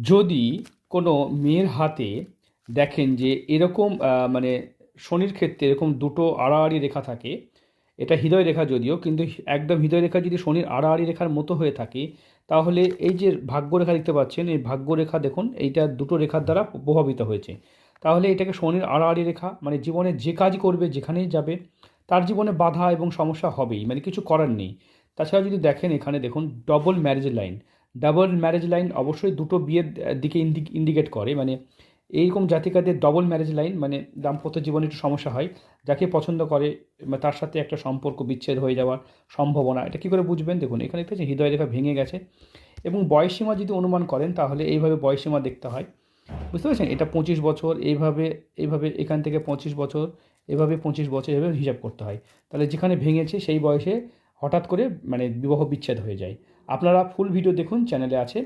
যদি কোনো মেয়ের হাতে দেখেন যে এরকম মানে শনির ক্ষেত্রে এরকম দুটো আড়াআড়ি রেখা থাকে, এটা হৃদয় রেখা যদিও, কিন্তু একদম হৃদয় রেখা যদি শনির আড়াআড়ি রেখার মতো হয়ে থাকে, তাহলে এই যে ভাগ্যরেখা দেখতে পাচ্ছেন, এই ভাগ্যরেখা দেখুন এইটা দুটো রেখার দ্বারা প্রভাবিত হয়েছে। তাহলে এটাকে শনির আড়াআড়ি রেখা, মানে জীবনে যে কাজ করবে যেখানেই যাবে তার জীবনে বাধা এবং সমস্যা হবেই, মানে কিছু করার নেই। তাছাড়া যদি দেখেন এখানে দেখুন double marriage line, double marriage line অবশ্যই দুটো বিয়ের দিকে ইন্ডিকেট করে, মানে এইরকম জাতিকাদের ডবল ম্যারেজ লাইন মানে দাম্পত্য জীবনে একটু সমস্যা হয়, যাকে পছন্দ করে তার সাথে একটা সম্পর্ক বিচ্ছেদ হয়ে যাওয়ার সম্ভাবনা। এটা কী করে বুঝবেন? দেখুন এখানে দেখতে পাচ্ছেন হৃদয় রেখা ভেঙে গেছে, এবং বয়সসীমা যদি অনুমান করেন তাহলে এইভাবে বয়সসীমা দেখতে হয়, বুঝতে পারছেন? এটা 25 বছর, এইভাবে এইভাবে এখান থেকে 25 বছর, এভাবে 25 বছর, এভাবে হিসাব করতে হয়। তাহলে যেখানে ভেঙেছে সেই বয়সে হঠাৎ করে মানে বিবাহ বিচ্ছেদ হয়ে যায়। আপনারা ফুল ভিডিও দেখুন, চ্যানেলে আছে।